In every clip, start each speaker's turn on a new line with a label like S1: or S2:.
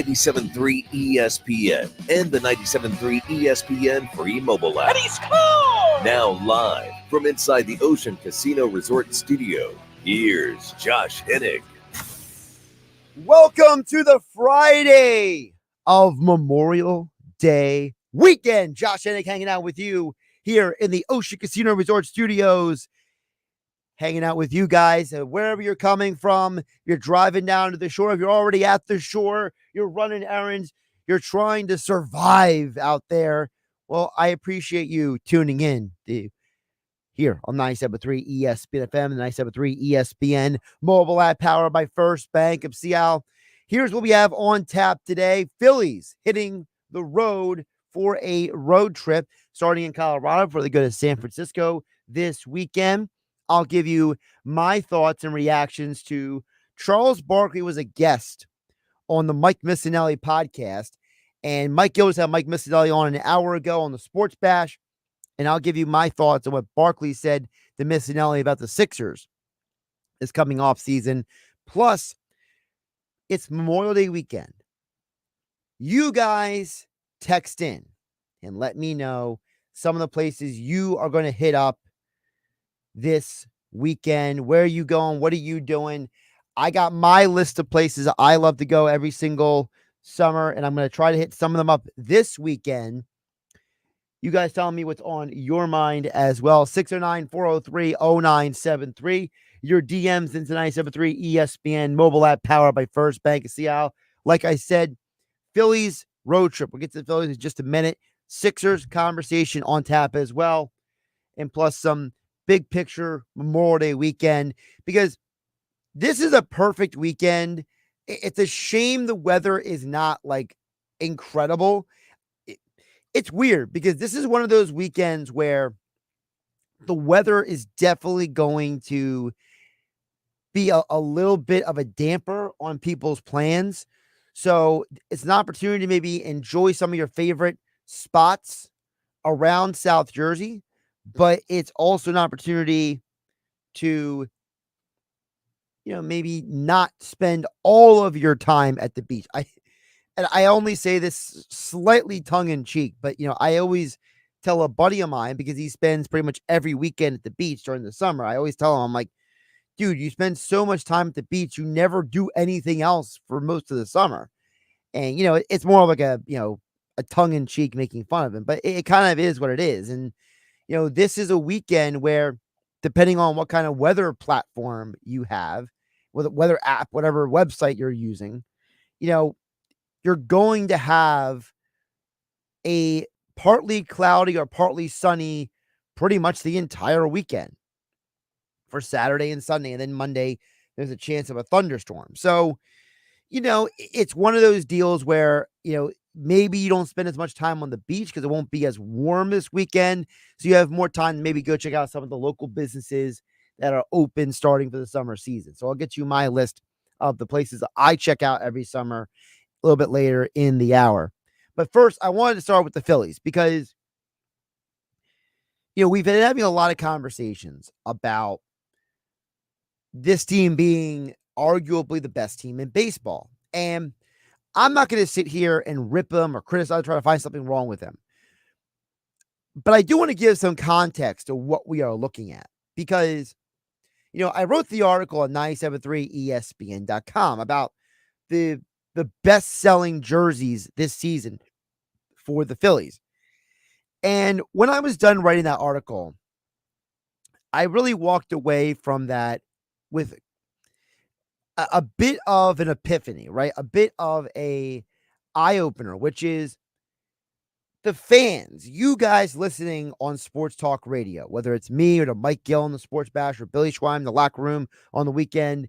S1: 97.3 ESPN and the 97.3 ESPN free mobile app.
S2: And he scored!
S1: Now live from inside the Ocean Casino Resort Studio, here's Josh Hennig.
S3: Welcome to the Friday of Memorial Day weekend. Josh Hennig hanging out with you here in the Ocean Casino Resort Studios. Hanging out with you guys, wherever you're coming from. You're driving down to the shore. If you're already at the shore, you're running errands. You're trying to survive out there. Well, I appreciate you tuning in here on 97.3 ESPN FM, the 97.3 ESPN mobile app powered by First Bank of Seattle. Here's what we have on tap today. Phillies hitting the road for a road trip starting in Colorado before they go to San Francisco this weekend. I'll give you my thoughts and reactions to Charles Barkley was a guest on the Mike Missinelli podcast, and Mike Gillis had Mike Missinelli on an hour ago on the Sports Bash, and I'll give you my thoughts on what Barkley said to Missinelli about the Sixers this coming off season. Plus, it's Memorial Day weekend. You guys text in and let me know some of the places you are going to hit up this weekend. Where are you going? What are you doing? I got my list of places I love to go every single summer, and I'm going to try to hit some of them up this weekend. You guys tell me what's on your mind as well. 609-403-0973. Your DMs into 973 ESPN mobile app powered by First Bank of Seattle. Like I said, Phillies road trip. We'll get to the Phillies in just a minute. Sixers conversation on tap as well. And plus some big picture Memorial Day weekend, because this is a perfect weekend. It's a shame the weather is not like incredible. It's weird because this is one of those weekends where the weather is definitely going to be a little bit of a damper on people's plans. So it's an opportunity to maybe enjoy some of your favorite spots around South Jersey, but it's also an opportunity to, maybe not spend all of your time at the beach. I only say this slightly tongue in cheek, but I always tell a buddy of mine, because he spends pretty much every weekend at the beach during the summer. I always tell him, I'm like, dude, you spend so much time at the beach, you never do anything else for most of the summer. And, it's more like a tongue in cheek making fun of him, but it kind of is what it is. And, this is a weekend where, depending on what kind of weather platform you have, whether weather app, whatever website you're using, you're going to have a partly cloudy or partly sunny pretty much the entire weekend for Saturday and Sunday. And then Monday, there's a chance of a thunderstorm. So, it's one of those deals where, maybe you don't spend as much time on the beach because it won't be as warm this weekend. So you have more time to maybe go check out some of the local businesses that are open starting for the summer season. So I'll get you my list of the places that I check out every summer a little bit later in the hour. But first, I wanted to start with the Phillies because, we've been having a lot of conversations about this team being arguably the best team in baseball. And I'm not going to sit here and rip them or criticize, try to find something wrong with them. But I do want to give some context to what we are looking at, because, I wrote the article on 973ESPN.com about the best-selling jerseys this season for the Phillies. And when I was done writing that article, I really walked away from that with a bit of an epiphany, right? A bit of a eye-opener, which is the fans, you guys listening on Sports Talk Radio, whether it's me or to Mike Gill on the Sports Bash or Billy Schweim in the locker room on the weekend.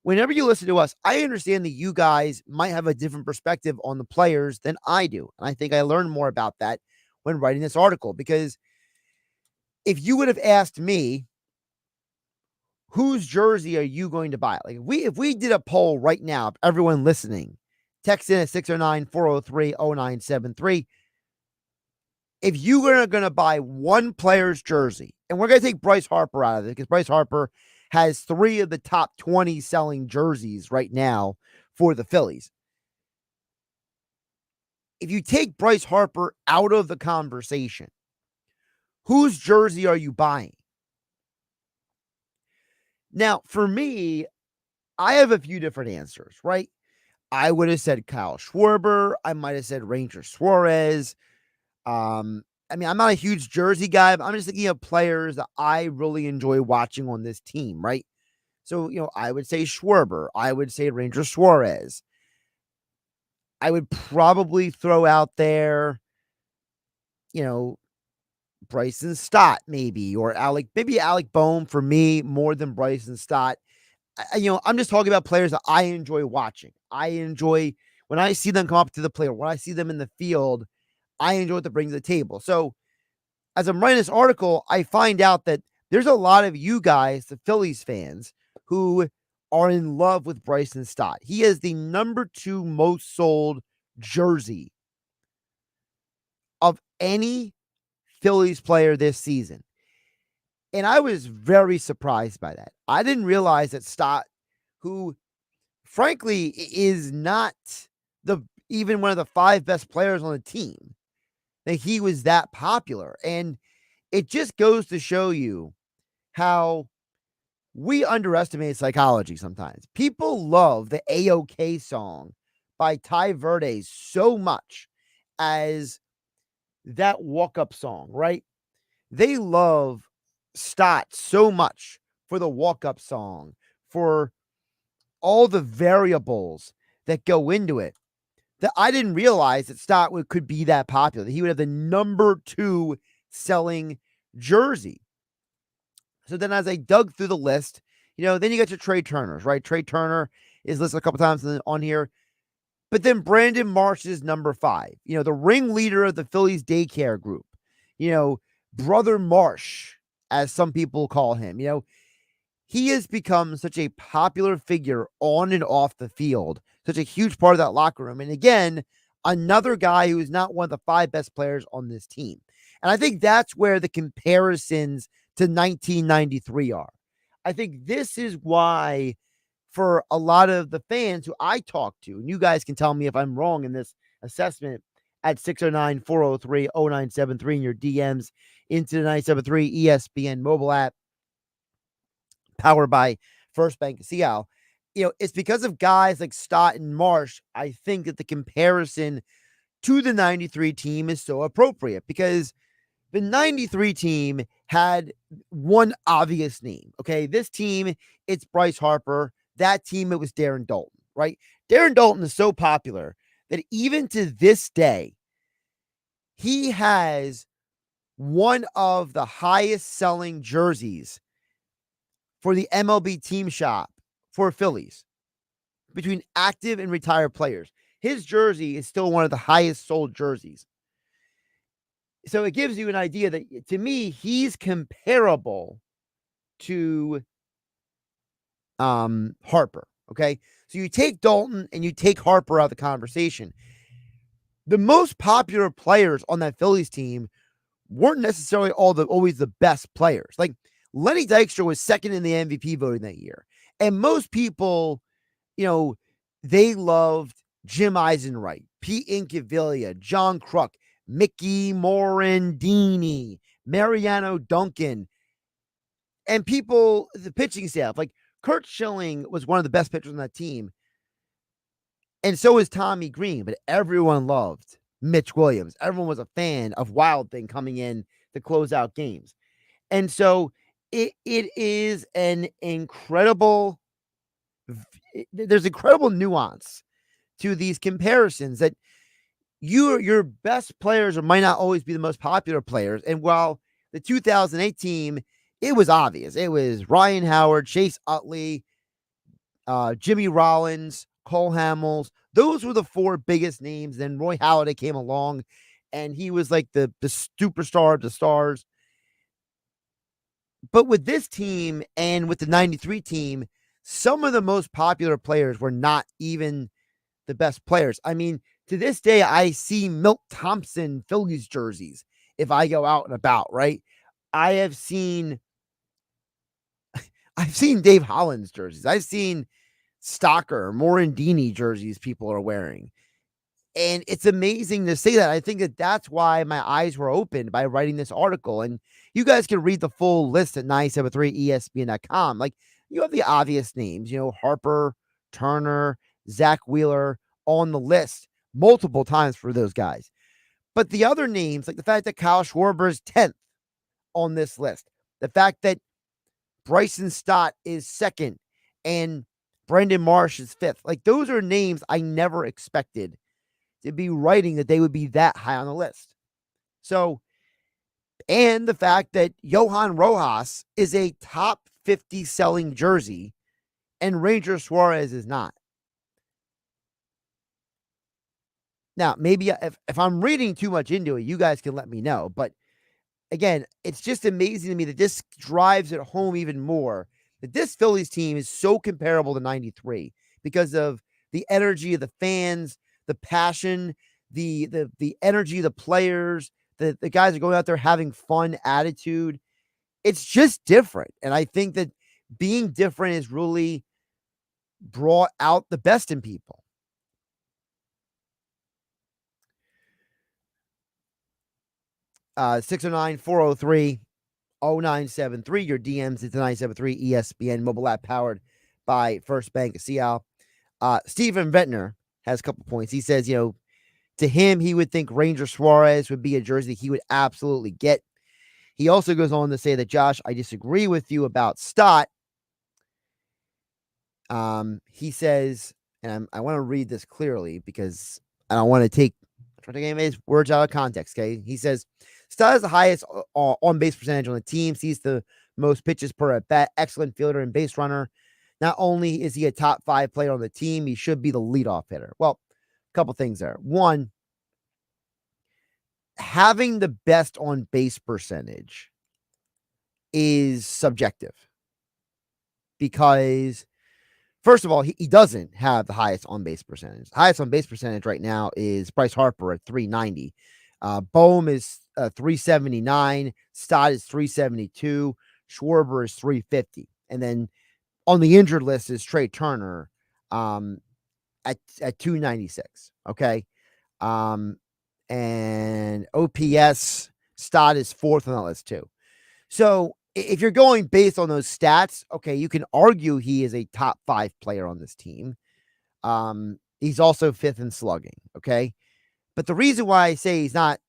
S3: Whenever you listen to us, I understand that you guys might have a different perspective on the players than I do. And I think I learned more about that when writing this article, because if you would have asked me, whose jersey are you going to buy? Like if we did a poll right now, everyone listening, text in at 609-403-0973. If you are going to buy one player's jersey, and we're going to take Bryce Harper out of it because Bryce Harper has 3 of the top 20 selling jerseys right now for the Phillies. if you take Bryce Harper out of the conversation, whose jersey are you buying? Now, for me, I have a few different answers, right? I would have said Kyle Schwarber. I might have said Ranger Suarez. I mean, I'm not a huge jersey guy, but I'm just thinking of players that I really enjoy watching on this team, right? So, I would say Schwarber. I would say Ranger Suarez. I would probably throw out there, Bryson Stott, maybe, or maybe Alec Bohm for me more than Bryson Stott. I'm just talking about players that I enjoy watching. I enjoy when I see them come up to the plate, or when I see them in the field, I enjoy what they bring to the table. So as I'm writing this article, I find out that there's a lot of you guys, the Phillies fans, who are in love with Bryson Stott. He is the number 2 most sold jersey of any Phillies player this season. And I was very surprised by that. I didn't realize that Stott, who frankly is not even one of the 5 best players on the team, that he was that popular. And it just goes to show you how we underestimate psychology sometimes. People love the A-OK song by Ty Verde so much as that walk-up song, right? They love Stott so much for the walk-up song, for all the variables that go into it, that I didn't realize that Stott could be that popular, that he would have the number 2 selling jersey. So then as I dug through the list, then you get your Trey Turners, right? Trey Turner is listed a couple times on here. But then Brandon Marsh is number 5, the ringleader of the Phillies daycare group, Brother Marsh, as some people call him. He has become such a popular figure on and off the field, such a huge part of that locker room. And again, another guy who is not one of the 5 best players on this team. And I think that's where the comparisons to 1993 are. I think this is why, for a lot of the fans who I talk to, and you guys can tell me if I'm wrong in this assessment at 609-403-0973 in your DMs into the 973 ESPN mobile app, powered by First Bank of Seattle. It's because of guys like Stott and Marsh. I think that the comparison to the 93 team is so appropriate, because the 93 team had one obvious name. Okay. This team, it's Bryce Harper. That team, it was Darren Daulton, right? Darren Daulton is so popular that even to this day, he has one of the highest selling jerseys for the MLB team shop for Phillies between active and retired players. His jersey is still one of the highest sold jerseys. So it gives you an idea that, to me, he's comparable to Harper. Okay. So you take Daulton and you take Harper out of the conversation. The most popular players on that Phillies team weren't necessarily always the best players. Like Lenny Dykstra was second in the MVP voting that year. And most people, they loved Jim Eisenreich, Pete Incaviglia, John Kruk, Mickey Morandini, Mariano Duncan, and people, the pitching staff, like Kurt Schilling was one of the best pitchers on that team. And so is Tommy Green, but everyone loved Mitch Williams. Everyone was a fan of Wild Thing coming in to close out games. And so it is an incredible, there's incredible nuance to these comparisons, that your best players might not always be the most popular players. And while the 2008 team, it was obvious. It was Ryan Howard, Chase Utley, Jimmy Rollins, Cole Hamels. Those were the 4 biggest names. Then Roy Halladay came along, and he was like the superstar of the stars. But with this team and with the 93 team, some of the most popular players were not even the best players. I mean, to this day, I see Milt Thompson Phillies jerseys if I go out and about, right? I've seen Dave Hollins jerseys. I've seen Stocker, Morandini jerseys people are wearing. And it's amazing to say that. I think that that's why my eyes were opened by writing this article. And you guys can read the full list at 973ESPN.com. Like, you have the obvious names, Harper, Turner, Zach Wheeler on the list multiple times for those guys. But the other names, like the fact that Kyle Schwarber is 10th on this list, the fact that Bryson Stott is 2nd and Brandon Marsh is 5th, like, those are names I never expected to be writing that they would be that high on the list. So, and the fact that Johan Rojas is a top 50 selling jersey and Ranger Suarez is not. Now, maybe if I'm reading too much into it, you guys can let me know. But again, it's just amazing to me that this drives it home even more that this Phillies team is so comparable to 93 because of the energy of the fans, the passion, the energy of the players, the guys are going out there having fun attitude. It's just different. And I think that being different has really brought out the best in people. Uh, 609-403-0973. Your DMs is the 973 ESPN mobile app powered by First Bank of Seattle. Steven Ventnor has a couple points. He says, to him, he would think Ranger Suarez would be a jersey he would absolutely get. He also goes on to say that, Josh, I disagree with you about Stott. He says, and I want to read this clearly because I don't want to take his words out of context, okay? He says, Stott has the highest on-base percentage on the team, sees the most pitches per at-bat, excellent fielder and base runner. Not only is he a top 5 player on the team, he should be the leadoff hitter. Well, a couple things there. One, having the best on-base percentage is subjective because, first of all, he doesn't have the highest on-base percentage. The highest on-base percentage right now is Bryce Harper at 390. Bohm is 379. Stott is 372. Schwarber is 350. And then on the injured list is Trey Turner at 296. Okay. And OPS, Stott is 4th on that list too. So if you're going based on those stats, okay, you can argue he is a top 5 player on this team. He's also 5th in slugging. Okay. But the reason why I say he's not,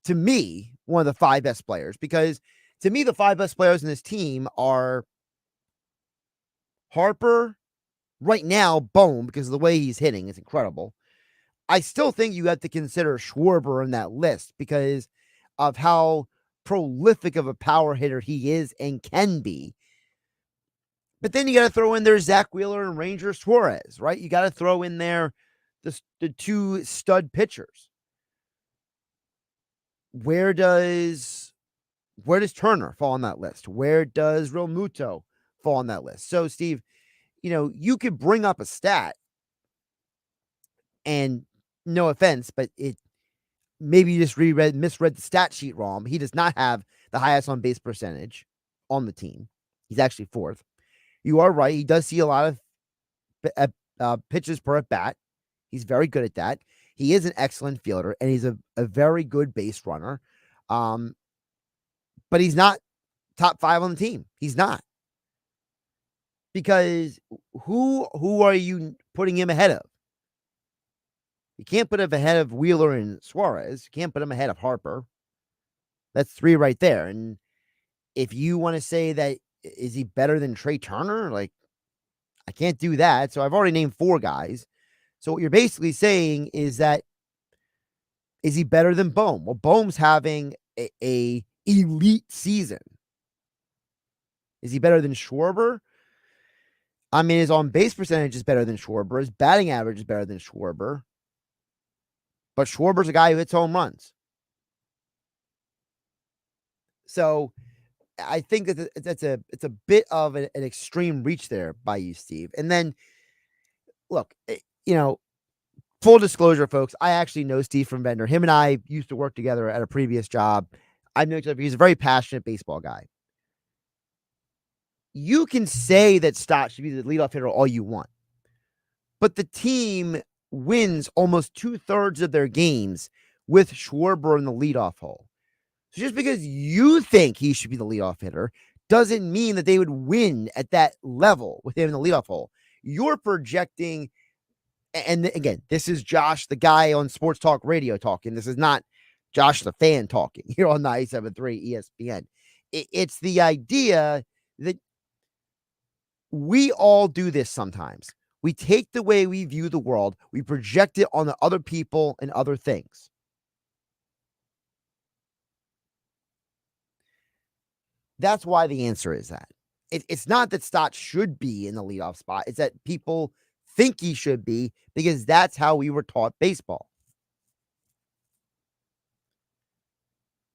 S3: to me, one of the 5 best players, because to me, the 5 best players in this team are Harper, right now, Bohm, because of the way he's hitting is incredible. I still think you have to consider Schwarber in that list because of how prolific of a power hitter he is and can be. But then you got to throw in there Zach Wheeler and Ranger Suarez, right? You got to throw in there the 2 stud pitchers. Where does Turner fall on that list? Where does Real Muto fall on that list? So, Steve, you could bring up a stat, and no offense, but maybe you just misread the stat sheet wrong. He does not have the highest on base percentage on the team. He's actually 4th. You are right. He does see a lot of pitches per at bat. He's very good at that. He is an excellent fielder, and he's a very good base runner. But he's not top 5 on the team. He's not. Because who are you putting him ahead of? You can't put him ahead of Wheeler and Suarez. You can't put him ahead of Harper. That's 3 right there. And if you want to say that, is he better than Trey Turner? Like, I can't do that. So I've already named 4 guys. So what you're basically saying is that, is he better than Bohm? Well, Bohm's having a elite season. Is he better than Schwarber? I mean, his on-base percentage is better than Schwarber. His batting average is better than Schwarber. But Schwarber's a guy who hits home runs. So I think that it's a bit of an extreme reach there by you, Steve. And then, look, full disclosure, folks, I actually know Steve from Ventnor. Him and I used to work together at a previous job. I know he's a very passionate baseball guy. You can say that Stott should be the leadoff hitter all you want, but the team wins almost 2/3 of their games with Schwarber in the leadoff hole. So just because you think he should be the leadoff hitter doesn't mean that they would win at that level with him in the leadoff hole. You're projecting, and again, this is Josh, the guy on Sports Talk Radio talking. This is not Josh, the fan, talking here on 97.3 ESPN. It's the idea that we all do this sometimes. We take the way we view the world, we project it on the other people and other things. That's why the answer is that. It's not that Stott should be in the leadoff spot. It's that people think he should be because that's how we were taught baseball.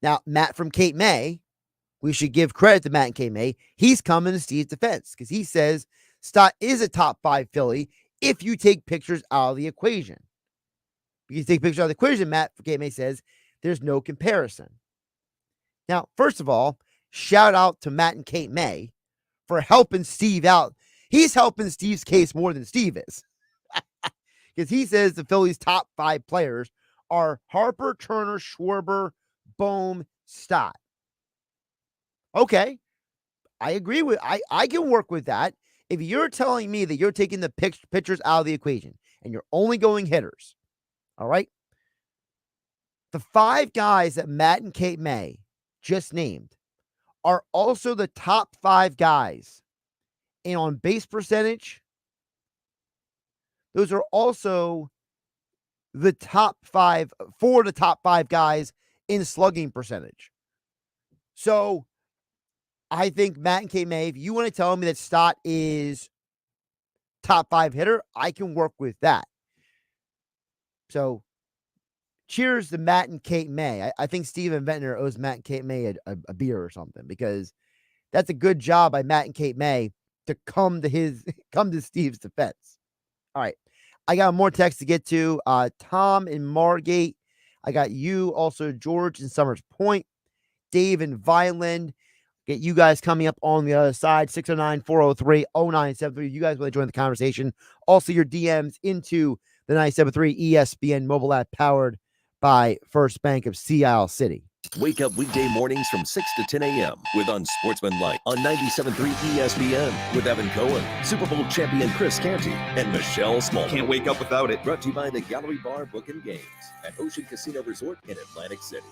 S3: Now, Matt from Cape May, we should give credit to Matt and Cape May. He's coming to Steve's defense because he says Stott is a top 5 Philly if you take pictures out of the equation. If you take pictures out of the equation, Matt from Cape May says there's no comparison. Now, first of all, shout out to Matt and Cape May for helping Steve out. He's helping Steve's case more than Steve is. Because he says the Phillies' top 5 players are Harper, Turner, Schwarber, Bohm, Stott. Okay. I agree with, I can work with that. If you're telling me that you're taking the pitchers out of the equation and you're only going hitters, all right? The 5 guys that Matt and Cape May just named are also the top 5 guys in on base percentage. Those are also the top 5 for the top 5 guys in slugging percentage. So I think Matt and Cape May, if you want to tell me that Stott is top 5 hitter, I can work with that. So cheers to Matt and Cape May. I think Steven Ventnor owes Matt and Cape May a beer or something, because that's a good job by Matt and Cape May to come to Steve's defense. All right. I got more text to get to. Tom in Margate. I got you, also George in Summers Point, Dave in Vineland. Get you guys coming up on the other side, 609-403-0973. You guys want to join the conversation. Also, your DMs into the 97.3 ESPN mobile app powered by First Bank of Sea Isle City.
S1: Wake up weekday mornings from 6 to 10 a.m. with Unsportsmanlike on 97.3 ESPN with Evan Cohen, Super Bowl champion Chris Canty, and Michelle Small.
S2: Can't wake up without it.
S1: Brought to you by the Gallery Bar Book and Games at Ocean Casino Resort in Atlantic City.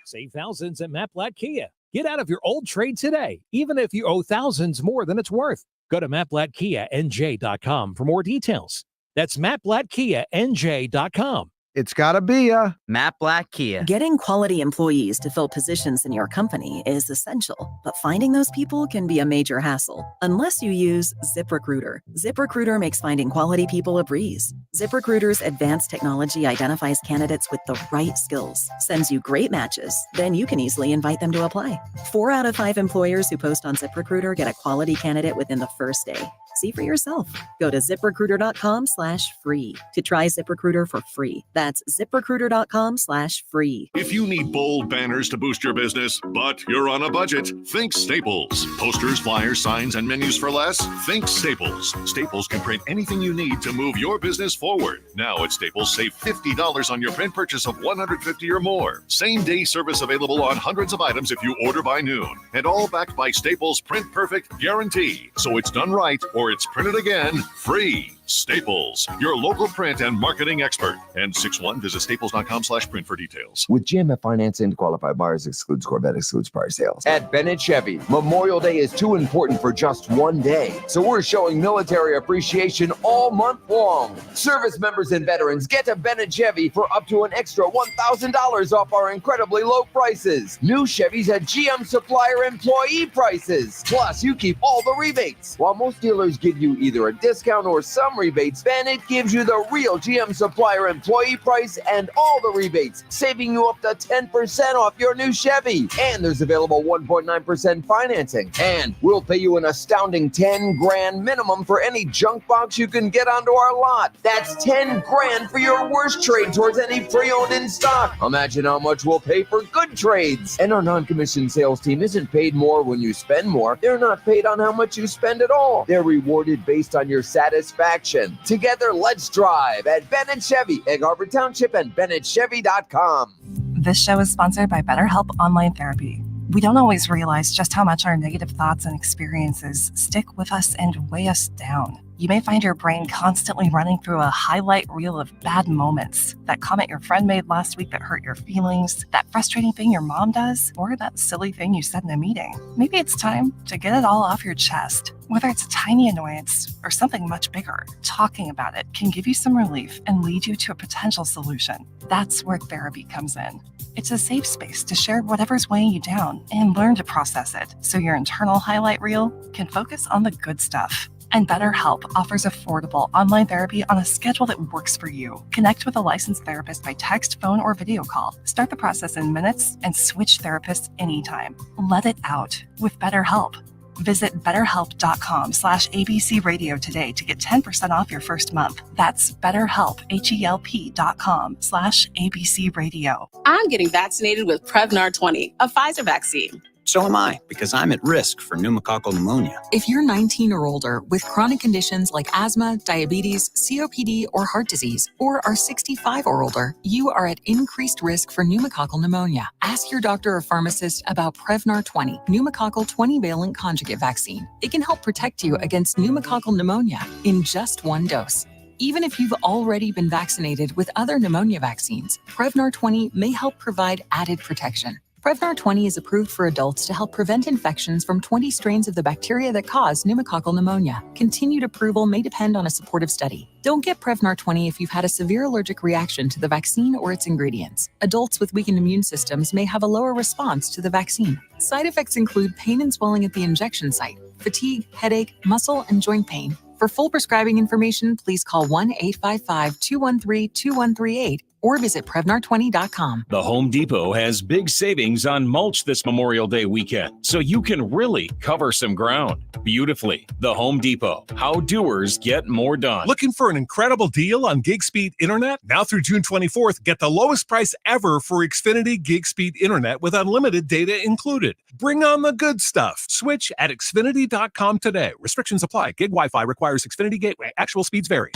S4: Save thousands at Matt Blatt Kia. Get out of your old trade today, even if you owe thousands more than it's worth. Go to mattblattkianj.com for more details. That's mattblattkianj.com.
S5: It's gotta be a
S6: Matt Blatt Kia.
S7: Getting quality employees to fill positions in your company is essential, but finding those people can be a major hassle unless you use ZipRecruiter. ZipRecruiter makes finding quality people a breeze. ZipRecruiter's advanced technology identifies candidates with the right skills, sends you great matches, then you can easily invite them to apply. 4 out of 5 employers who post on ZipRecruiter get a quality candidate within the first day. See for yourself. Go to ZipRecruiter.com/free to try ZipRecruiter for free. That's ZipRecruiter.com/free.
S8: If you need bold banners to boost your business, but you're on a budget, think Staples. Posters, flyers, signs, and menus for less? Think Staples. Staples can print anything you need to move your business forward. Now at Staples, save $50 on your print purchase of $150 or more. Same-day service available on hundreds of items if you order by noon. And all backed by Staples' Print Perfect guarantee. So it's done right or it's printed again free. Staples, your local print and marketing expert. And 61, visit staples.com/print for details.
S9: With GMF financing, qualified buyers excludes Corvette, excludes prior sales. At Bennett Chevy, Memorial Day is too important for just one day. So we're showing military appreciation all month long. Service members and veterans get to Bennett Chevy for up to an extra $1,000 off our incredibly low prices. New Chevys at GM supplier employee prices. Plus, you keep all the rebates. While most dealers give you either a discount or some rebates, Bennett gives you the real GM supplier employee price and all the rebates, saving you up to 10% off your new Chevy. And there's available 1.9% financing. And we'll pay you an astounding $10,000 minimum for any junk box you can get onto our lot. That's $10,000 for your worst trade towards any pre-owned in stock. Imagine how much we'll pay for good trades. And our non-commissioned sales team isn't paid more when you spend more. They're not paid on how much you spend at all. They're rewarded based on your satisfaction connection. Together, let's drive at Bennett Chevy, Egg Harbor Township, and BennettChevy.com.
S2: This show is sponsored by BetterHelp Online Therapy. We don't always realize just how much our negative thoughts and experiences stick with us and weigh us down. You may find your brain constantly running through a highlight reel of bad moments. That comment your friend made last week that hurt your feelings, that frustrating thing your mom does, or that silly thing you said in a meeting. Maybe it's time to get it all off your chest. Whether it's a tiny annoyance or something much bigger, talking about it can give you some relief and lead you to a potential solution. That's where therapy comes in. It's a safe space to share whatever's weighing you down and learn to process it so your internal highlight reel can focus on the good stuff. And BetterHelp offers affordable online therapy on a schedule that works for you. Connect with a licensed therapist by text, phone, or video call. Start the process in minutes and switch therapists anytime. Let it out with BetterHelp. Visit BetterHelp.com/ABC Radio today to get 10% off your first month. That's BetterHelp, HELP.com/ABC Radio.
S5: I'm getting vaccinated with Prevnar 20, a Pfizer vaccine.
S6: So am I, because I'm at risk for pneumococcal pneumonia.
S10: If you're 19 or older with chronic conditions like asthma, diabetes, COPD, or heart disease, or are 65 or older, you are at increased risk for pneumococcal pneumonia. Ask your doctor or pharmacist about Prevnar 20, pneumococcal 20-valent conjugate vaccine. It can help protect you against pneumococcal pneumonia in just one dose. Even if you've already been vaccinated with other pneumonia vaccines, Prevnar 20 may help provide added protection. Prevnar 20 is approved for adults to help prevent infections from 20 strains of the bacteria that cause pneumococcal pneumonia. Continued approval may depend on a supportive study. Don't get Prevnar 20 if you've had a severe allergic reaction to the vaccine or its ingredients. Adults with weakened immune systems may have a lower response to the vaccine. Side effects include pain and swelling at the injection site, fatigue, headache, muscle, and joint pain. For full prescribing information, please call 1-855-213-2138 or visit Prevnar20.com.
S11: The Home Depot has big savings on mulch this Memorial Day weekend, so you can really cover some ground beautifully. The Home Depot, how doers get more done.
S12: Looking for an incredible deal on gig speed internet? Now through June 24th, get the lowest price ever for Xfinity gig speed internet with unlimited data included. Bring on the good stuff. Switch at Xfinity.com today. Restrictions apply. Gig Wi-Fi requires Xfinity Gateway. Actual speeds vary.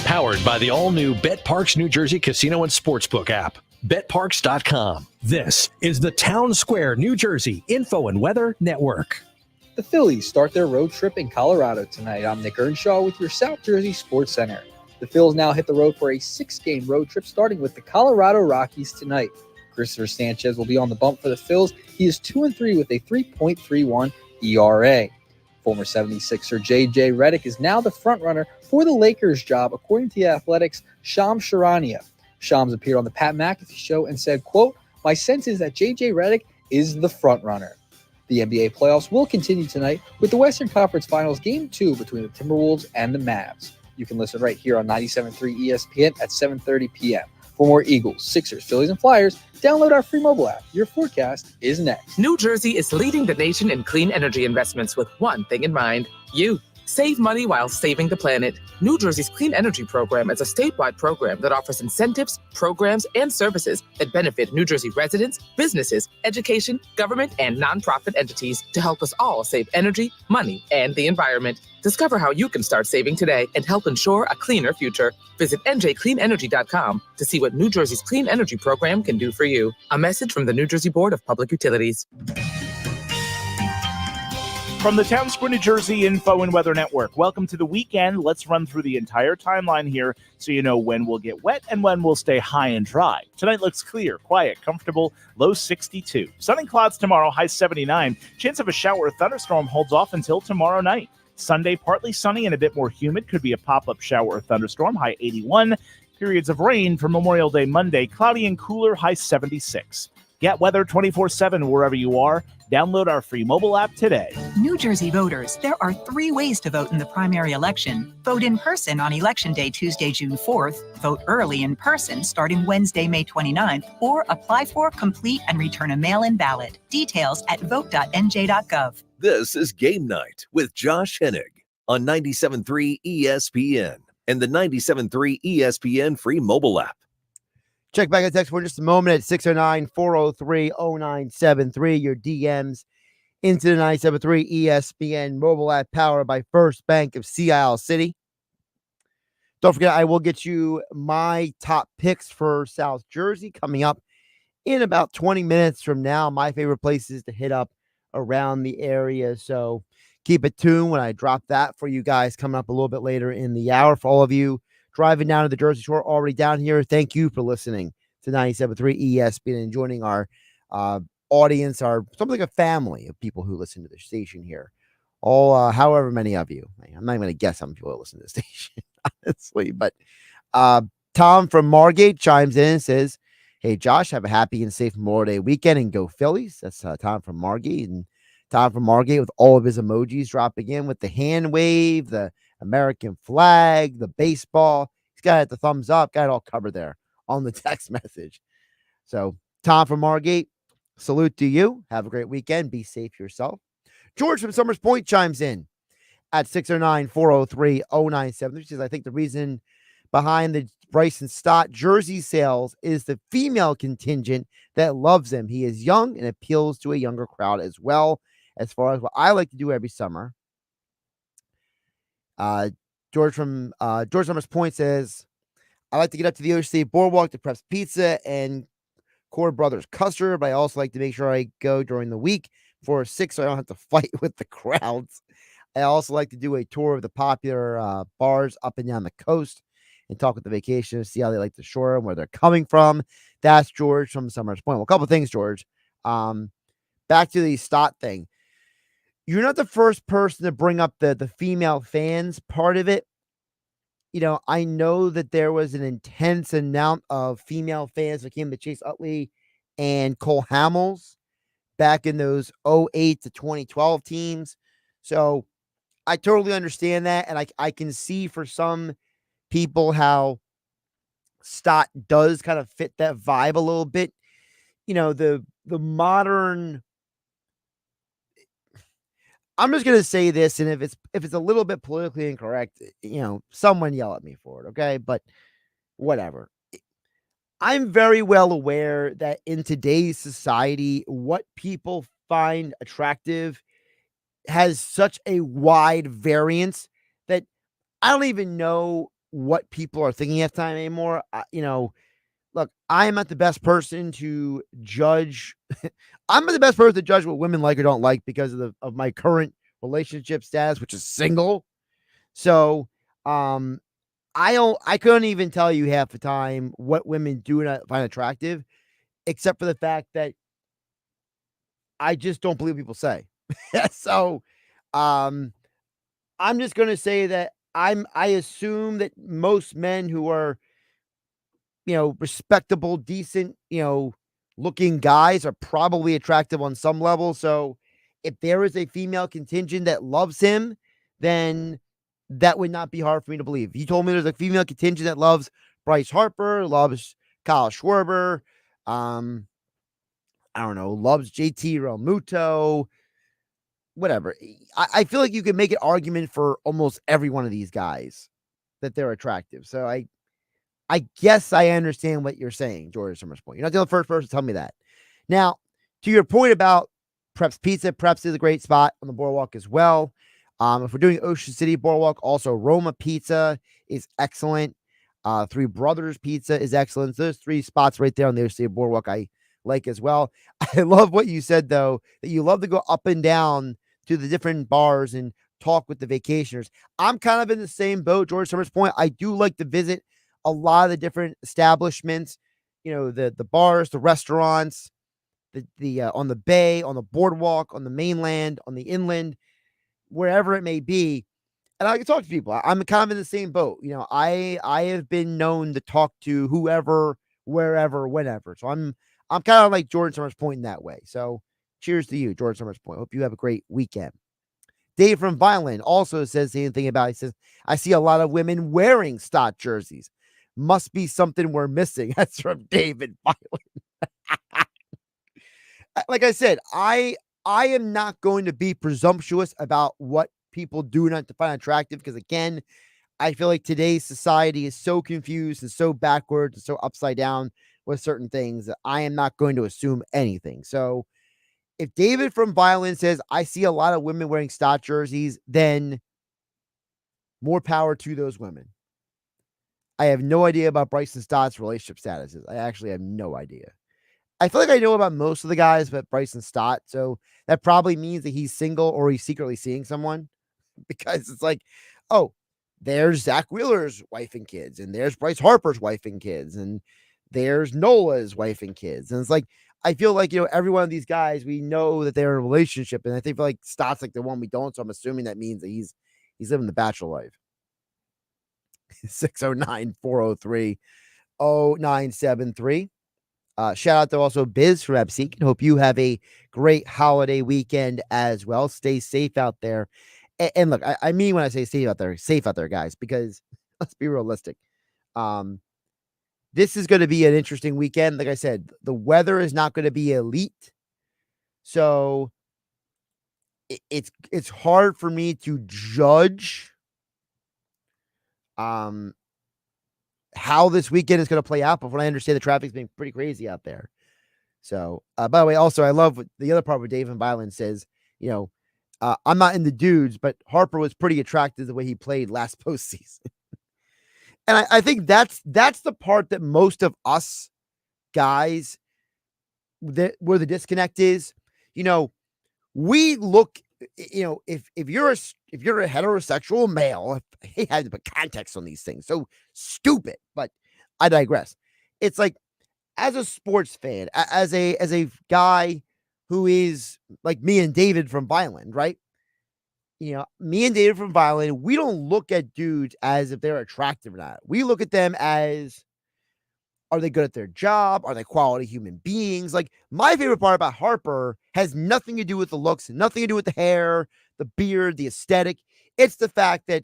S4: Powered by the all-new BetParks New Jersey Casino and Sportsbook app. BetParks.com. This is the Town Square, New Jersey Info and Weather Network.
S13: The Phillies start their road trip in Colorado tonight. I'm Nick Earnshaw with your South Jersey Sports Center. The Phils now hit the road for a 6-game road trip starting with the Colorado Rockies tonight. Christopher Sanchez will be on the bump for the Phils. He is 2-3 with a 3.31 ERA. Former 76er J.J. Redick is now the frontrunner for the Lakers job, according to The Athletic's Shams Charania. Shams appeared on the Pat McAfee show and said, quote, "My sense is that J.J. Redick is the frontrunner." The NBA playoffs will continue tonight with the Western Conference Finals Game 2 between the Timberwolves and the Mavs. You can listen right here on 97.3 ESPN at 7:30 p.m. For more Eagles, Sixers, Phillies, and Flyers, download our free mobile app. Your forecast is next.
S14: New Jersey is leading the nation in clean energy investments with one thing in mind: you. Save money while saving the planet. New Jersey's Clean Energy Program is a statewide program that offers incentives, programs, and services that benefit New Jersey residents, businesses, education, government, and nonprofit entities to help us all save energy, money, and the environment. Discover how you can start saving today and help ensure a cleaner future. Visit njcleanenergy.com to see what New Jersey's Clean Energy Program can do for you. A message from the New Jersey Board of Public Utilities.
S15: From the Town Square, New Jersey Info and Weather Network, welcome to the weekend. Let's run through the entire timeline here so you know when we'll get wet and when we'll stay high and dry. Tonight looks clear, quiet, comfortable, low 62. Sun and clouds tomorrow, high 79. Chance of a shower or thunderstorm holds off until tomorrow night. Sunday, partly sunny and a bit more humid. Could be a pop-up shower or thunderstorm, high 81. Periods of rain for Memorial Day Monday, cloudy and cooler, high 76. Get weather 24/7 wherever you are. Download our free mobile app today.
S16: New Jersey voters, there are 3 ways to vote in the primary election. Vote in person on Election Day, Tuesday, June 4th. Vote early in person starting Wednesday, May 29th. Or apply for, complete, and return a mail-in ballot. Details at vote.nj.gov.
S1: This is Game Night with Josh Hennig on 97.3 ESPN and the 97.3 ESPN free mobile app.
S3: Check back at text for just a moment at 609-403-0973. Your DMs into the 97.3 ESPN mobile app powered by First Bank of Sea Isle City. Don't forget, I will get you my top picks for South Jersey coming up in about 20 minutes from now. My favorite places to hit up around the area. So keep it tuned when I drop that for you guys coming up a little bit later in the hour. For all of you driving down to the Jersey Shore already down here, thank you for listening to 97.3 ESPN and joining our audience, our something like a family of people who listen to the station here. All however many of you. I'm not even going to guess how many people listen to the station, honestly. But Tom from Margate chimes in and says, "Hey, Josh, have a happy and safe Memorial Day weekend and go Phillies." That's Tom from Margate. And Tom from Margate with all of his emojis dropping in with the hand wave, the American flag, the baseball. He's got the thumbs up, got it all covered there on the text message. So, Tom from Margate, salute to you. Have a great weekend. Be safe yourself. George from Summers Point chimes in at 609-403-0973. He says, "I think the reason behind the Bryson Stott jersey sales is the female contingent that loves him. He is young and appeals to a younger crowd as well. As far as what I like to do every summer." George from George Summers Point says, "I like to get up to the Ocean State Boardwalk to Preps Pizza and Core Brothers Custard, but I also like to make sure I go during the week for 6 so I don't have to fight with the crowds. I also like to do a tour of the popular bars up and down the coast and talk with the vacationers, see how they like the shore and where they're coming from." That's George from Summers Point. Well, a couple of things, George. Back to the Stott thing. You're not the first person to bring up the female fans part of it. I know that there was an intense amount of female fans that came to Chase Utley and Cole Hamels back in those 08 to 2012 teams. So I totally understand that. And I can see for some people how Stott does kind of fit that vibe a little bit. The modern, I'm just going to say this, and if it's a little bit politically incorrect, someone yell at me for it, okay? But whatever. I'm very well aware that in today's society, what people find attractive has such a wide variance that I don't even know what people are thinking at the time anymore. Look, I'm not the best person to judge. I'm not the best person to judge what women like or don't like because of my current relationship status, which is single. So, I couldn't even tell you half the time what women do not find attractive, except for the fact that I just don't believe people say. So, I'm just gonna say that I assume that most men who are, respectable, decent, looking guys are probably attractive on some level. So if there is a female contingent that loves him, then that would not be hard for me to believe. You told me there's a female contingent that loves Bryce Harper, loves Kyle Schwarber, I don't know, loves JT Realmuto, whatever. I feel like you can make an argument for almost every one of these guys that they're attractive. So I guess I understand what you're saying, George Summers Point. You're not the first person to tell me that. Now, to your point about Preps Pizza, Preps is a great spot on the boardwalk as well. If we're doing Ocean City Boardwalk, also Roma Pizza is excellent. Three Brothers Pizza is excellent. So there's three spots right there on the Ocean City Boardwalk I like as well. I love what you said, though, that you love to go up and down to the different bars and talk with the vacationers. I'm kind of in the same boat, George Summers Point. I do like to visit a lot of the different establishments, the bars, the restaurants, the on the bay, on the boardwalk, on the mainland, on the inland, wherever it may be. And I can talk to people. I'm kind of in the same boat. I have been known to talk to whoever, wherever, whenever. So I'm kind of like George Summers Point in that way. So cheers to you, George Summers Point. Hope you have a great weekend. Dave from Violin also says the same thing about it. He says, "I see a lot of women wearing Stott jerseys. Must be something we're missing." That's from David Violin. Like I said, I am not going to be presumptuous about what people do not find attractive because, again, I feel like today's society is so confused and so backwards and so upside down with certain things that I am not going to assume anything. So if David from Violin says, "I see a lot of women wearing Stott jerseys," then more power to those women. I have no idea about Bryson Stott's relationship statuses. I actually have no idea. I feel like I know about most of the guys but Bryson Stott, so that probably means that he's single or he's secretly seeing someone, because it's like, oh, there's Zach Wheeler's wife and kids, and there's Bryce Harper's wife and kids, and there's Nola's wife and kids. And it's like, I feel like, every one of these guys, we know that they're in a relationship, and I think like Stott's like the one we don't, so I'm assuming that means that he's living the bachelor life. 609-403-0973. Shout out to also Biz from Epseek, and hope you have a great holiday weekend as well. Stay safe out there. And look, I mean, when I say safe out there, guys, because let's be realistic. This is going to be an interesting weekend. Like I said, the weather is not going to be elite. So it's hard for me to judge how this weekend is going to play out. But from what I understand, the traffic's been pretty crazy out there. So, by the way, also, I love what the other part where Dave and Byland says, I'm not in the dudes, but Harper was pretty attractive the way he played last postseason. And I think that's the part that most of us guys, where the disconnect is. We look, if you're a heterosexual male, I hate to put context on these things, so stupid, but I digress. It's like, as a sports fan, as a guy who is like me and David from Violin, right? Me and David from Violin, we don't look at dudes as if they're attractive or not. We look at them as, are they good at their job? Are they quality human beings? Like, my favorite part about Harper has nothing to do with the looks, nothing to do with the hair, the beard, the aesthetic. It's the fact that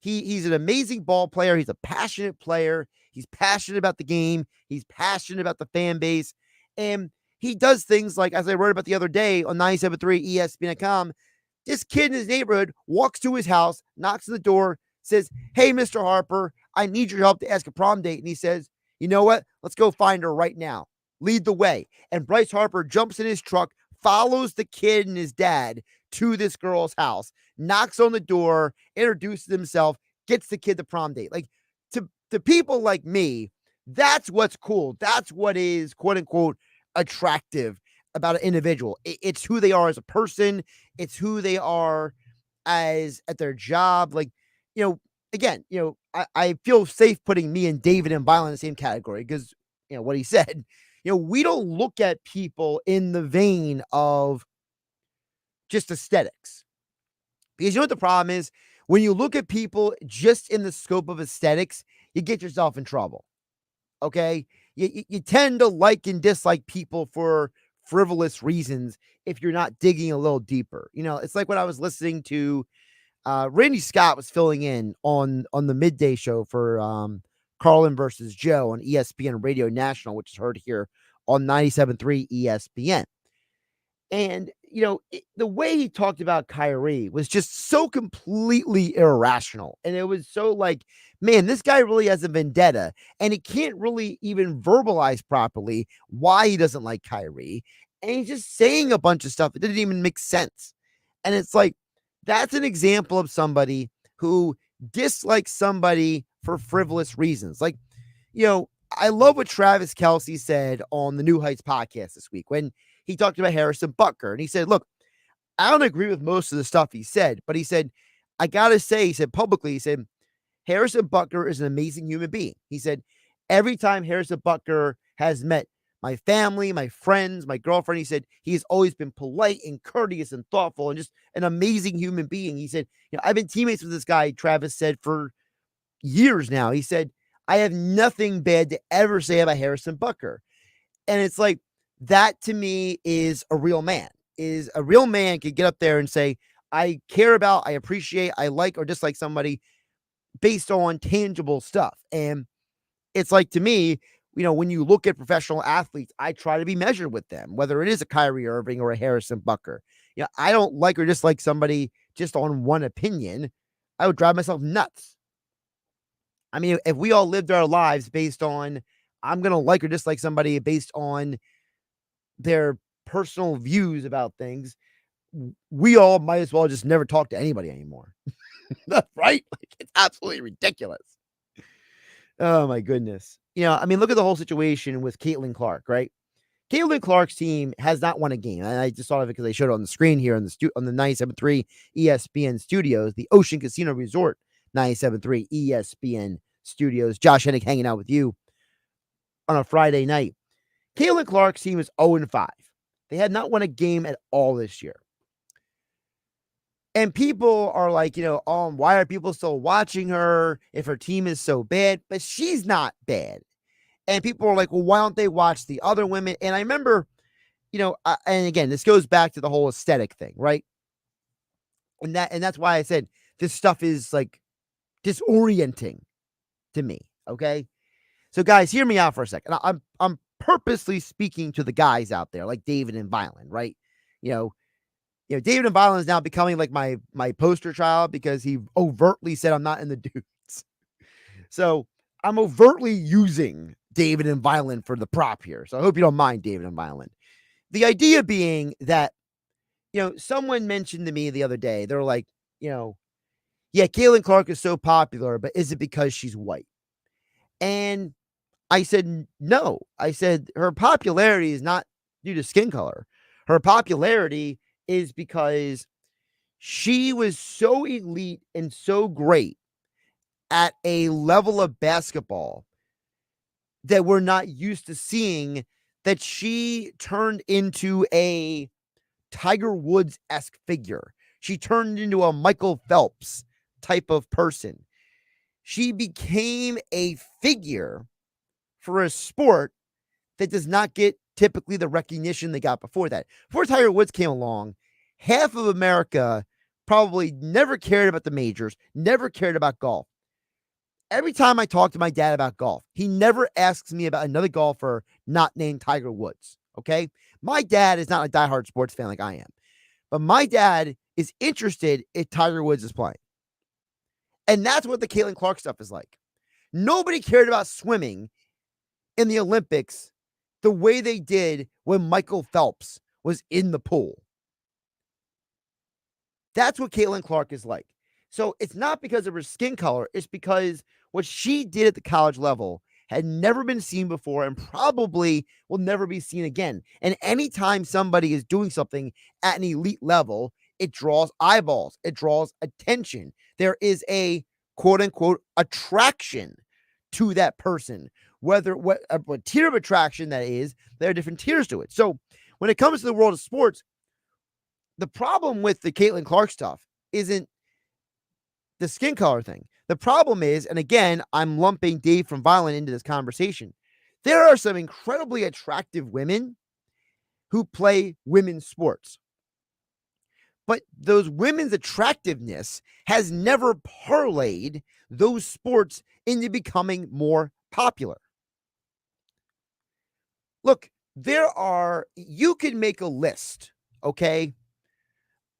S3: he's an amazing ball player. He's a passionate player. He's passionate about the game. He's passionate about the fan base. And he does things like, as I wrote about the other day on 97.3 ESPN.com, this kid in his neighborhood walks to his house, knocks on the door, says, "Hey, Mr. Harper, I need your help to ask a prom date." And he says, "You know what? Let's go find her right now. Lead the way." And Bryce Harper jumps in his truck, follows the kid and his dad to this girl's house, knocks on the door, introduces himself, gets the kid the prom date. Like, to people like me, that's what's cool. That's what is, quote unquote, attractive about an individual. It's who they are as a person. It's who they are at their job. Like, again, I feel safe putting me and David and Byron in the same category because, what he said, we don't look at people in the vein of just aesthetics. Because what the problem is? When you look at people just in the scope of aesthetics, you get yourself in trouble. Okay? You tend to like and dislike people for frivolous reasons if you're not digging a little deeper. It's like when I was listening to Randy Scott was filling in on the midday show for Carlin versus Joe on ESPN Radio National, which is heard here on 97.3 ESPN. And, the way he talked about Kyrie was just so completely irrational. And it was so like, man, this guy really has a vendetta and he can't really even verbalize properly why he doesn't like Kyrie. And he's just saying a bunch of stuff that didn't even make sense. And it's like, that's an example of somebody who dislikes somebody for frivolous reasons. Like, I love what Travis Kelce said on the New Heights podcast this week when he talked about Harrison Butker. And he said, look, I don't agree with most of the stuff he said, but he said, I got to say, he said publicly, he said, Harrison Butker is an amazing human being. He said, every time Harrison Butker has met my family, my friends, my girlfriend, he said, he has always been polite and courteous and thoughtful and just an amazing human being. He said, I've been teammates with this guy, Travis said, for years now. He said, I have nothing bad to ever say about Harrison Butker. And it's like, that to me is a real man. Is a real man could get up there and say, I care about, I appreciate, I like or dislike somebody based on tangible stuff. And it's like, to me, when you look at professional athletes, I try to be measured with them, whether it is a Kyrie Irving or a Harrison Butker. I don't like or dislike somebody just on one opinion. I would drive myself nuts. I mean, if we all lived our lives based on, I'm going to like or dislike somebody based on their personal views about things, we all might as well just never talk to anybody anymore. Right? Like, it's absolutely ridiculous. Oh my goodness. I mean, look at the whole situation with Caitlin Clark, right? Caitlin Clark's team has not won a game. And I just thought of it because they showed it on the screen here on the 97.3 ESPN studios, the Ocean Casino Resort 97.3 ESPN studios. Josh Hennick hanging out with you on a Friday night. Caitlin Clark's team is 0-5. They had not won a game at all this year. And people are like, why are people still watching her if her team is so bad? But she's not bad. And people are like, well, why don't they watch the other women? And I remember, and again, this goes back to the whole aesthetic thing, right? And that's why I said this stuff is like disorienting to me. Okay. So guys, hear me out for a second. I'm purposely speaking to the guys out there like David and Violin, right? David and Violin is now becoming like my poster child because he overtly said I'm not in the dudes. So I'm overtly using David and Violin for the prop here. So I hope you don't mind David and Violin. The idea being that, someone mentioned to me the other day, they're like, yeah, Caitlin Clark is so popular, but is it because she's white? And I said, no. I said, her popularity is not due to skin color. Her popularity is because she was so elite and so great at a level of basketball that we're not used to seeing, that she turned into a Tiger Woods-esque figure. She turned into a Michael Phelps type of person. She became a figure for a sport that does not get typically the recognition they got before that. Before Tiger Woods came along, half of America probably never cared about the majors, never cared about golf. Every time I talk to my dad about golf, he never asks me about another golfer not named Tiger Woods. Okay. My dad is not a diehard sports fan like I am, but my dad is interested if Tiger Woods is playing. And that's what the Caitlin Clark stuff is like. Nobody cared about swimming in the Olympics the way they did when Michael Phelps was in the pool. That's what Caitlin Clark is like. So it's not because of her skin color. It's because what she did at the college level had never been seen before and probably will never be seen again. And anytime somebody is doing something at an elite level, it draws eyeballs. It draws attention. There is a quote unquote attraction to that person. What tier of attraction that is, there are different tiers to it. So when it comes to the world of sports, the problem with the Caitlin Clark stuff isn't the skin color thing. The problem is, and again, I'm lumping Dave from Violin into this conversation, there are some incredibly attractive women who play women's sports. But those women's attractiveness has never parlayed those sports into becoming more popular. Look, you can make a list, okay,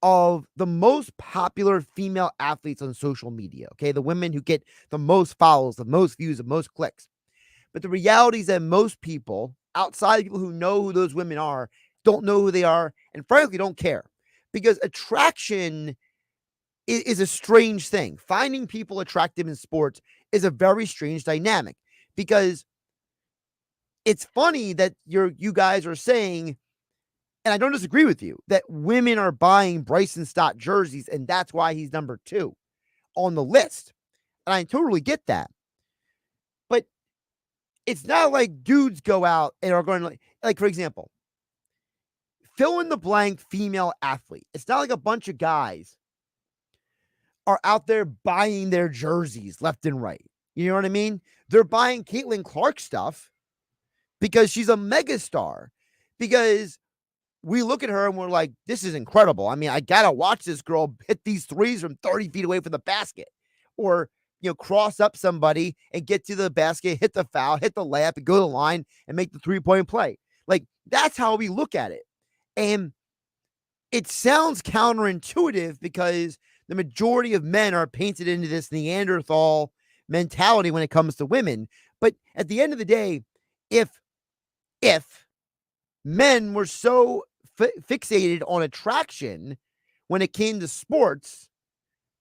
S3: of the most popular female athletes on social media, okay? The women who get the most follows, the most views, the most clicks. But the reality is that most people, outside of people who know who those women are, don't know who they are, and frankly don't care. Because attraction is a strange thing. Finding people attractive in sports is a very strange dynamic. Because it's funny that you guys are saying, and I don't disagree with you, that women are buying Bryson Stott jerseys, and that's why he's number 2 on the list. And I totally get that. But it's not like dudes go out and are going to, like for example, fill in the blank female athlete. It's not like a bunch of guys are out there buying their jerseys left and right. You know what I mean? They're buying Caitlin Clark stuff because she's a megastar. Because we look at her and we're like, this is incredible. I mean, I got to watch this girl hit these threes from 30 feet away from the basket. Or, cross up somebody and get to the basket, hit the foul, hit the layup, and go to the line and make the 3-point play. Like, that's how we look at it. And it sounds counterintuitive because the majority of men are painted into this Neanderthal mentality when it comes to women. But at the end of the day, if men were so fixated on attraction when it came to sports,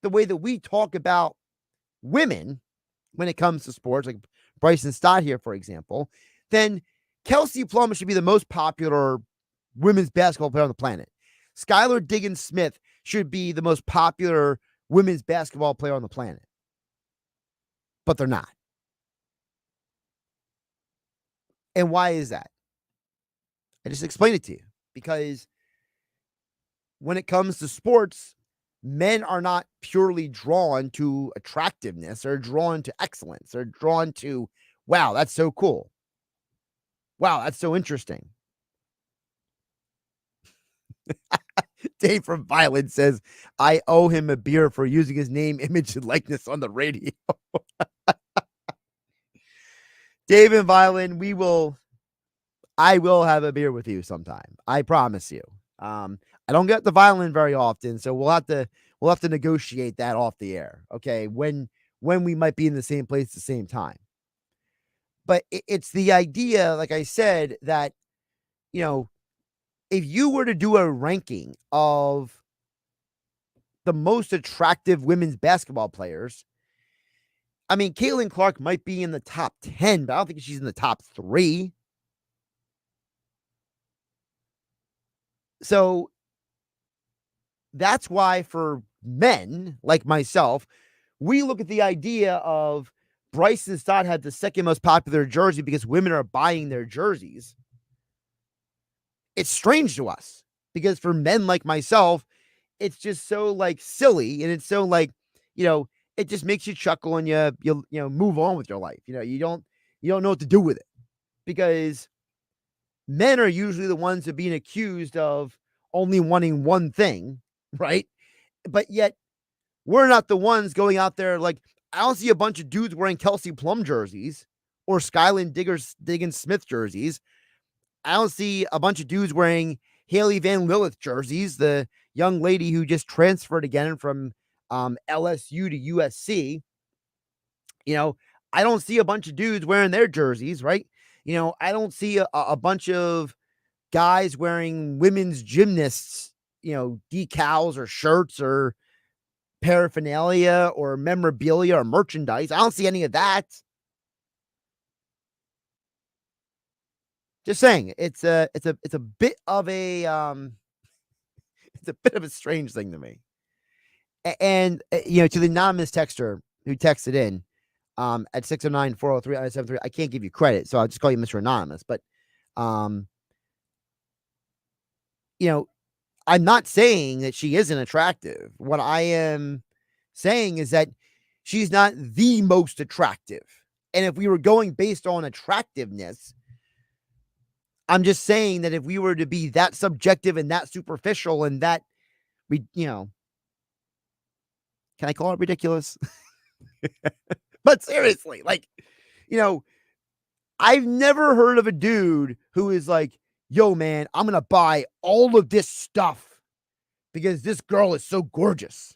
S3: the way that we talk about women when it comes to sports, like Bryson Stott here, for example, then Kelsey Plum should be the most popular women's basketball player on the planet. Skylar Diggins-Smith should be the most popular women's basketball player on the planet. But they're not. And why is that? I just explained it to you. Because when it comes to sports, men are not purely drawn to attractiveness. They're drawn to excellence. They're drawn to, wow, that's so cool. Wow, that's so interesting. Dave from Violent says, I owe him a beer for using his name, image, and likeness on the radio. Dave and Violent, I will have a beer with you sometime. I promise you. I don't get the Violent very often, so we'll have to negotiate that off the air. Okay. When we might be in the same place at the same time. But it's the idea, like I said, that, if you were to do a ranking of the most attractive women's basketball players, I mean, Caitlin Clark might be in the top 10, but I don't think she's in the top 3. So that's why for men like myself, we look at the idea of Bryson Stott had the second most popular jersey because women are buying their jerseys. It's strange to us because for men like myself, it's just so silly, and it's so it just makes you chuckle and you move on with your life. You don't know what to do with it because men are usually the ones that are being accused of only wanting one thing, right? But yet we're not the ones going out there. I don't see a bunch of dudes wearing Kelsey Plum jerseys or Skylar Diggins-Smith jerseys. I don't see a bunch of dudes wearing Haley Van Lilith jerseys, the young lady who just transferred again from LSU to USC. I don't see a bunch of dudes wearing their jerseys, right? I don't see a bunch of guys wearing women's gymnasts, decals or shirts or paraphernalia or memorabilia or merchandise. I don't see any of that. Just saying, it's a bit of a it's a bit of a strange thing to me. And to the anonymous texter who texted in at 609-403-973, I can't give you credit, so I'll just call you Mr. Anonymous. But I'm not saying that she isn't attractive. What I am saying is that she's not the most attractive. And if we were going based on attractiveness, I'm just saying that if we were to be that subjective and that superficial and that can I call it ridiculous? But seriously, I've never heard of a dude who is like, yo, man, I'm going to buy all of this stuff because this girl is so gorgeous.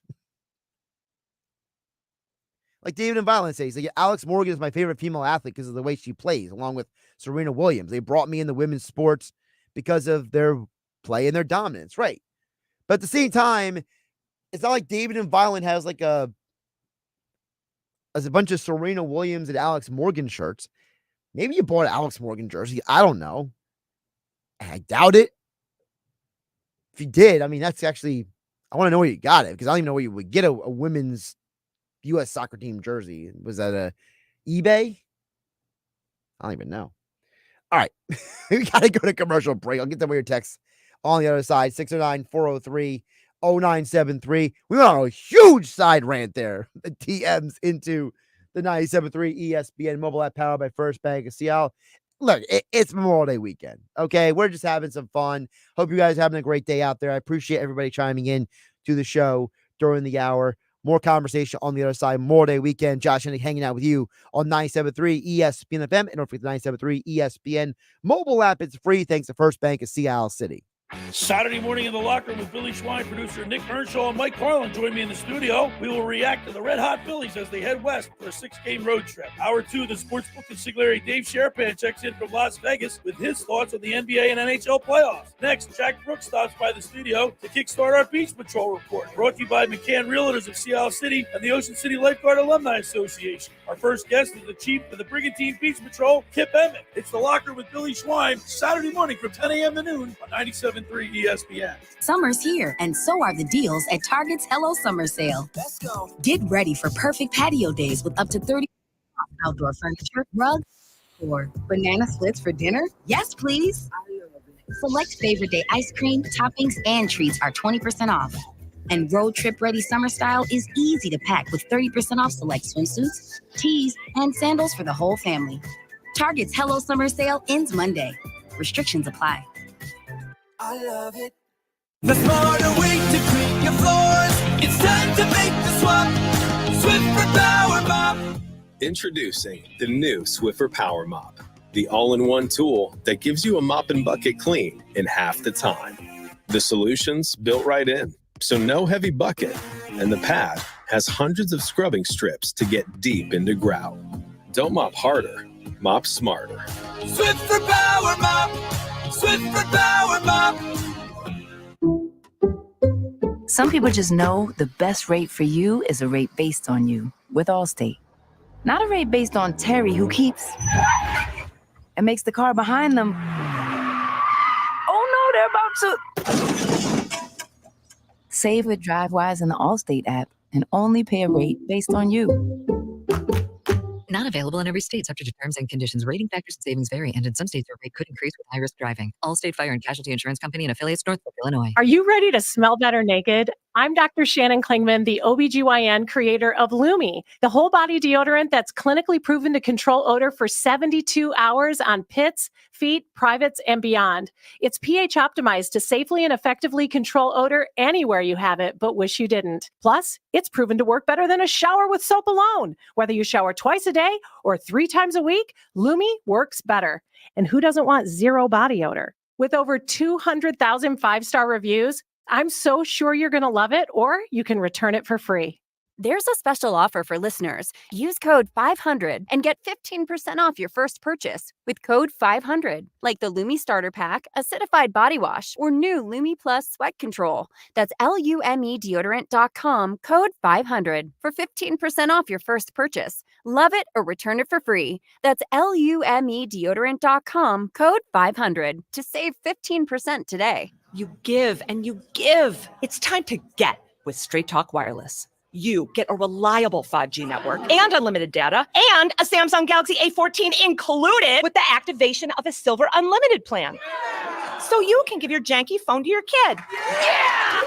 S3: Like David and Violence says, Alex Morgan is my favorite female athlete because of the way she plays, along with Serena Williams. They brought me in the women's sports because of their play and their dominance, right? But at the same time, it's not like David and Violent has a bunch of Serena Williams and Alex Morgan shirts. Maybe you bought an Alex Morgan jersey. I don't know. I doubt it. If you did, I mean, that's actually, I want to know where you got it because I don't even know where you would get a women's U.S. soccer team jersey. Was that a eBay? I don't even know. All right. We got to go to commercial break. I'll get them with your texts on the other side. 609-403-0973. We went on a huge side rant there. The TMs into the 97.3 ESPN mobile app powered by First Bank of Seattle. Look, it's Memorial Day weekend. Okay. We're just having some fun. Hope you guys are having a great day out there. I appreciate everybody chiming in to the show during the hour. More conversation on the other side. Memorial Day weekend. Josh Hennick hanging out with you on 97.3 ESPN FM and don't forget the 97.3 ESPN mobile app. It's free thanks to First Bank of Seattle City.
S17: Saturday morning in the locker room with Billy Schwein, producer Nick Earnshaw, and Mike Carlin join me in the studio. We will react to the Red Hot Phillies as they head west for a 6-game road trip. Hour 2, the sportsbook consigliere Dave Sherpan checks in from Las Vegas with his thoughts on the NBA and NHL playoffs. Next, Jack Brooks stops by the studio to kickstart our Beach Patrol report, brought to you by McCann Realtors of Sea Isle City and the Ocean City Lifeguard Alumni Association. Our first guest is the chief of the Brigantine Beach Patrol, Kip Emmett. It's the locker with Billy Schwein, Saturday morning from 10 a.m. to noon on 97.3 ESPN.
S18: Summer's here, and so are the deals at Target's Hello Summer Sale. Let's go. Get ready for perfect patio days with up to 30% off outdoor furniture, rugs, or banana splits for dinner. Yes, please. Select favorite day ice cream, toppings, and treats are 20% off. And road trip ready summer style is easy to pack with 30% off select swimsuits, tees, and sandals for the whole family. Target's Hello Summer Sale ends Monday. Restrictions apply.
S19: I love it. The smarter way to clean your floors. It's time to make the swap. Swiffer Power Mop.
S20: Introducing the new Swiffer Power Mop, the all-in-one tool that gives you a mop and bucket clean in half the time. The solution's built right in, so no heavy bucket, and the pad has hundreds of scrubbing strips to get deep into grout. Don't mop harder, mop smarter.
S19: Swiffer Power Mop. Swiffer Power Mop.
S21: Some people just know the best rate for you is a rate based on you with Allstate. Not a rate based on Terry, who keeps and makes the car behind them. Oh no, they're about to. Save with DriveWise in the Allstate app and only pay a rate based on you.
S22: Not available in every state, subject to terms and conditions. Rating factors and savings vary, and in some states, your rate could increase with high-risk driving. Allstate Fire and Casualty Insurance Company and affiliates, Northbrook, Illinois.
S23: Are you ready to smell better naked? I'm Dr. Shannon Klingman, the OBGYN creator of Lumi, the whole body deodorant that's clinically proven to control odor for 72 hours on pits, feet, privates, and beyond. It's pH optimized to safely and effectively control odor anywhere you have it, but wish you didn't. Plus, it's proven to work better than a shower with soap alone. Whether you shower twice a day or 3 times a week, Lumi works better. And who doesn't want zero body odor? With over 200,000 5-star reviews, I'm so sure you're going to love it, or you can return it for free.
S24: There's a special offer for listeners. Use code 500 and get 15% off your first purchase with code 500, like the Lumi Starter Pack, Acidified Body Wash, or new Lumi Plus Sweat Control. That's LUMEdeodorant.com, code 500 for 15% off your first purchase. Love it or return it for free. That's LUMEdeodorant.com, code 500 to save 15% today.
S25: You give and you give. It's time to get with Straight Talk Wireless. You get a reliable 5G network and unlimited data and a Samsung Galaxy A14 included with the activation of a Silver Unlimited plan. So you can give your janky phone to your kid. Yeah!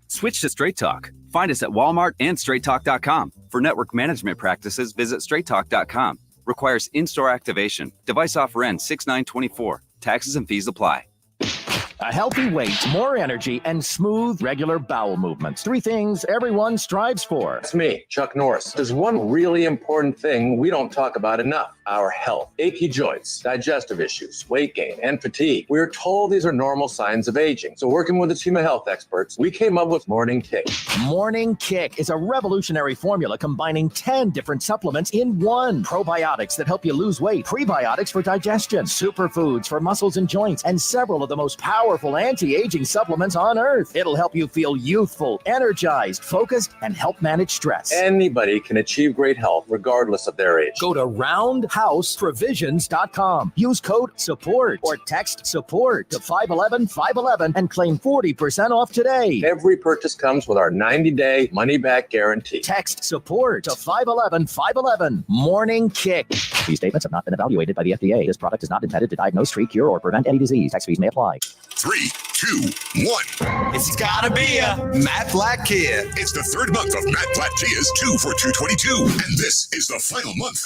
S26: Switch to Straight Talk. Find us at Walmart and StraightTalk.com. For network management practices, visit StraightTalk.com. Requires in-store activation. Device offer ends 6/9/24. Taxes and fees apply.
S27: A healthy weight, more energy, and smooth, regular bowel movements. 3 things everyone strives for.
S28: It's me, Chuck Norris. There's one really important thing we don't talk about enough: our health. Achy joints, digestive issues, weight gain, and fatigue. We're told these are normal signs of aging. So working with a team of health experts, we came up with Morning Kick.
S27: Morning Kick is a revolutionary formula combining 10 different supplements in one. Probiotics that help you lose weight, prebiotics for digestion, superfoods for muscles and joints, and several of the most powerful anti-aging supplements on earth. It'll help you feel youthful, energized, focused, and help manage stress.
S28: Anybody can achieve great health regardless of their age.
S27: Go to roundhouseprovisions.com. Use code SUPPORT or text SUPPORT to 511-511 and claim 40% off today.
S28: Every purchase comes with our 90-day money-back guarantee.
S27: Text SUPPORT to 511-511. Morning Kick. These statements have not been evaluated by the FDA. This product is not intended to diagnose, treat, cure, or prevent any disease. Tax fees may apply.
S8: 3, 2, 1.
S29: It's gotta be a Matt Blatt Kia.
S8: It's the 3rd month of Matt Blatt Kia's 2 for $222. And this is the final month.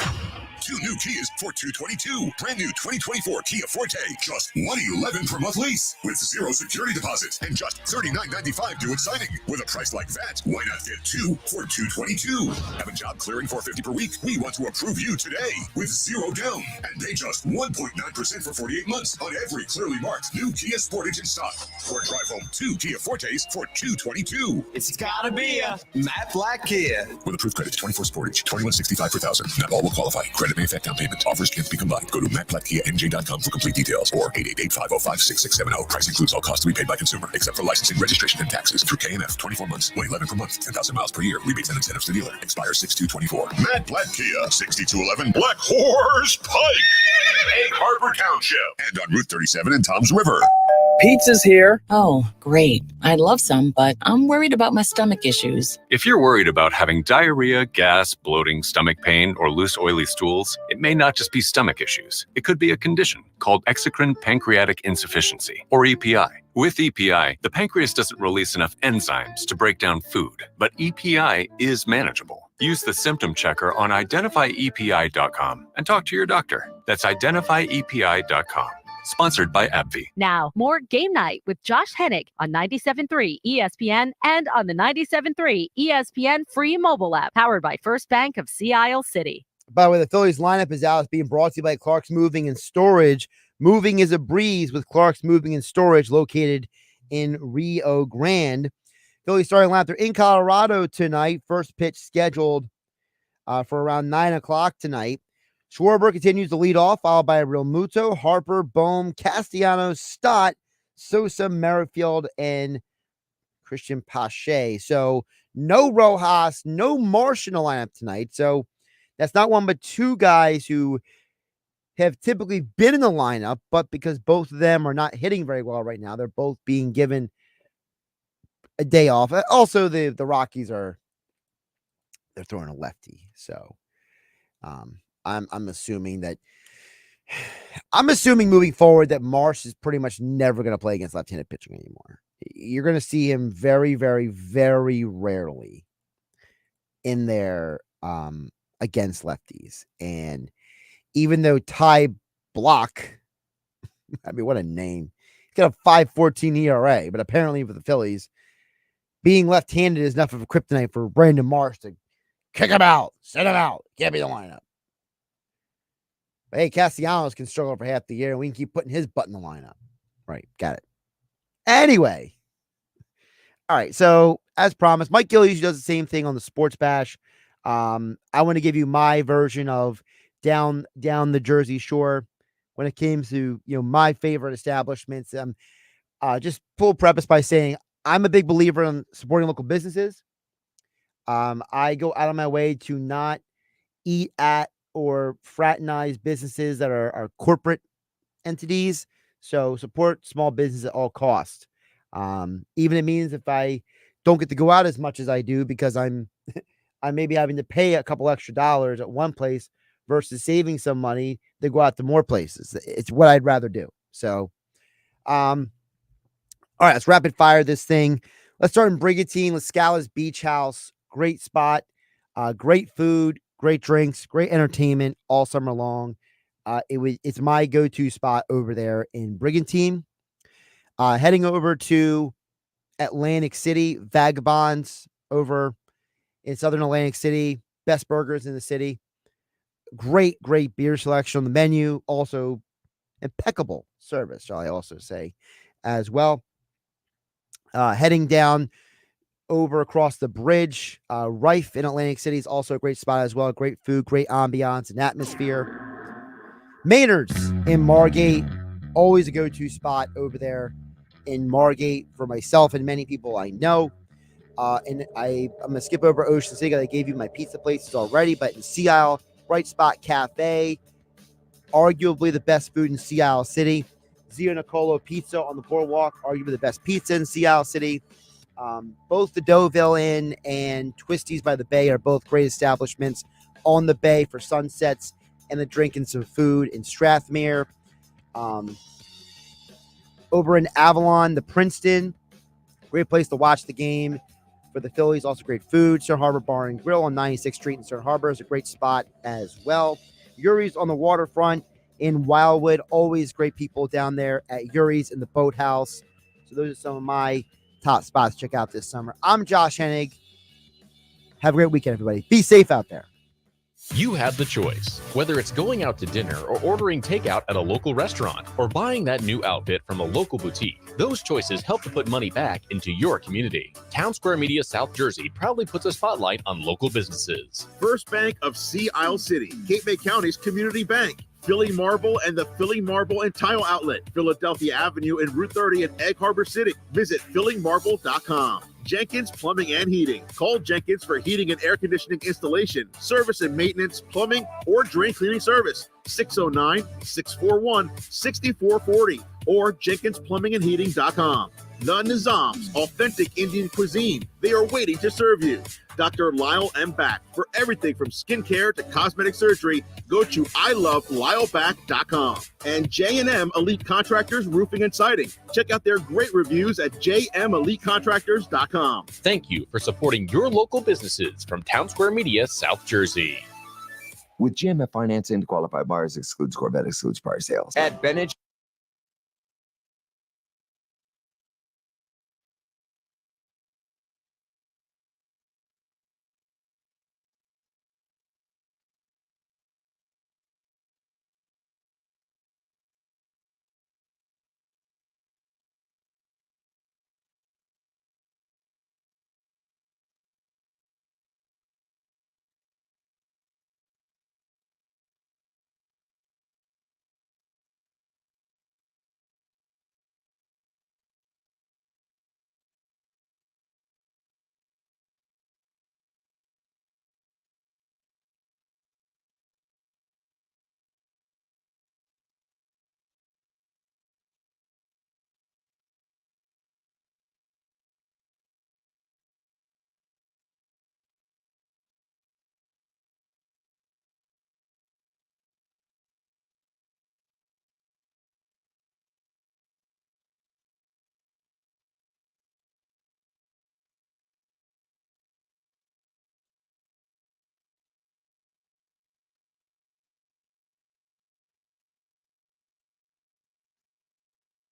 S2: 2 new Kias for $222. Brand new 2024 Kia Forte, just $111 per month lease with zero security deposit and just $39.95 due at signing. With a price like that, why not get 2 for $222? Have a job clearing $450 per week? We want to approve you today with zero down and pay just 1.9% for 48 months on every clearly marked new Kia Sportage in stock. Or drive home 2 Kia Fortes for $222.
S29: It's gotta be a Matt Black Kia.
S2: With approved credit, 24 Sportage, $21.65 per thousand. Not all will qualify. Credit may affect down payment. Offers can't be combined. Go to mattblackkianj.com for complete details or 888-505-6670. Price includes all costs to be paid by consumer, except for licensing, registration, and taxes. Through KNF, 24 months, $111 per month, 10,000 miles per year. Rebates and incentives to dealer. Expires 6/2/24.
S8: Matt Black Kia, 6211 Black Horse Pike, Egg Harbor Township,
S2: and on Route 37 in Toms River.
S4: Pizza's here. Oh, great. I'd love some, but I'm worried about my stomach issues.
S5: If you're worried about having diarrhea, gas, bloating, stomach pain, or loose oily stools, it may not just be stomach issues. It could be a condition called exocrine pancreatic insufficiency, or EPI. With EPI, the pancreas doesn't release enough enzymes to break down food, but EPI is manageable. Use the symptom checker on identifyepi.com and talk to your doctor. That's identifyepi.com. Sponsored by AbbVie.
S6: Now, more Game Night with Josh Hennick on 97.3 ESPN and on the 97.3 ESPN free mobile app, powered by First Bank of Sea Isle City.
S3: By the way, the Phillies lineup is out. It's being brought to you by Clark's Moving and Storage. Moving is a breeze with Clark's Moving and Storage located in Rio Grande. Phillies starting lineup, they're in Colorado tonight. First pitch scheduled for around 9 o'clock tonight. Schwarber continues to lead off, followed by Real Muto, Harper, Bohm, Castellanos, Stott, Sosa, Merrifield, and Christian Pache. So no Rojas, no Marsh in the lineup tonight. So that's not one but two guys who have typically been in the lineup, but because both of them are not hitting very well right now, they're both being given a day off. Also, the Rockies they're throwing a lefty. So I'm assuming moving forward that Marsh is pretty much never going to play against left-handed pitching anymore. You're going to see him very, very, very rarely in there against lefties. And even though Ty Block, I mean, what a name. He's got a 5.14 ERA, but apparently for the Phillies, being left-handed is enough of a kryptonite for Brandon Marsh to kick him out, sit him out, can't be the lineup. But hey, Castellanos can struggle for half the year, and we can keep putting his butt in the lineup. Right, got it. Anyway, all right, so as promised, Mike Gill usually does the same thing on the Sports Bash. I want to give you my version of down the Jersey Shore when it came to my favorite establishments. Just full preface by saying I'm a big believer in supporting local businesses. I go out of my way to not eat at or fraternize businesses that are corporate entities. So support small business at all costs. Even it means if I don't get to go out as much as I do because I may be having to pay a couple extra dollars at one place versus saving some money to go out to more places. It's what I'd rather do. So, all right, let's rapid fire this thing. Let's start in Brigantine, La Scala's Beach House. Great spot, great food, great drinks, great entertainment all summer long. It's my go-to spot over there in Brigantine. Heading over to Atlantic City, Vagabonds over in Southern Atlantic City, best burgers in the city. Great beer selection on the menu. Also impeccable service, shall I also say, as well. Heading down over across the bridge, Rife in Atlantic City is also a great spot as well. Great food, great ambiance and atmosphere. Maynard's in Margate, always a go-to spot over there in Margate for myself and many people I know. And I'm going to skip over Ocean City. I gave you my pizza places already, but in Sea Isle, Bright Spot Cafe, arguably the best food in Sea Isle City. Zio Nicolo Pizza on the boardwalk, arguably the best pizza in Sea Isle City. Both the Deauville Inn and Twisties by the Bay are both great establishments on the bay for sunsets and the drinking some food in Strathmere. Over in Avalon, the Princeton, great place to watch the game for the Phillies. Also great food. Stern Harbor Bar and Grill on 96th Street in Stern Harbor is a great spot as well. Yuri's on the waterfront in Wildwood. Always great people down there at Yuri's in the boathouse. So those are some of my top spots to check out this summer. I'm Josh Hennig. Have a great weekend, everybody. Be safe out there.
S7: You have the choice. Whether it's going out to dinner or ordering takeout at a local restaurant or buying that new outfit from a local boutique, those choices help to put money back into your community. Town Square Media South Jersey proudly puts a spotlight on local businesses.
S9: First Bank of Sea Isle City, Cape May County's community bank. Philly Marble and the Philly Marble and Tile Outlet, Philadelphia Avenue and Route 30 in Egg Harbor City. Visit phillymarble.com. Jenkins Plumbing and Heating. Call Jenkins for heating and air conditioning installation, service and maintenance, plumbing, or drain cleaning service. 609-641-6440 or jenkinsplumbingandheating.com. The Nizams, authentic Indian cuisine. They are waiting to serve you. Dr. Lyle M. Back. For everything from skincare to cosmetic surgery, go to ilovelylback.com. And J&M Elite Contractors Roofing and Siding. Check out their great reviews at jmelitecontractors.com.
S7: Thank you for supporting your local businesses from Town Square Media, South Jersey.
S10: With GMF financing, qualified buyers excludes Corvette, excludes prior sales.
S11: At Benage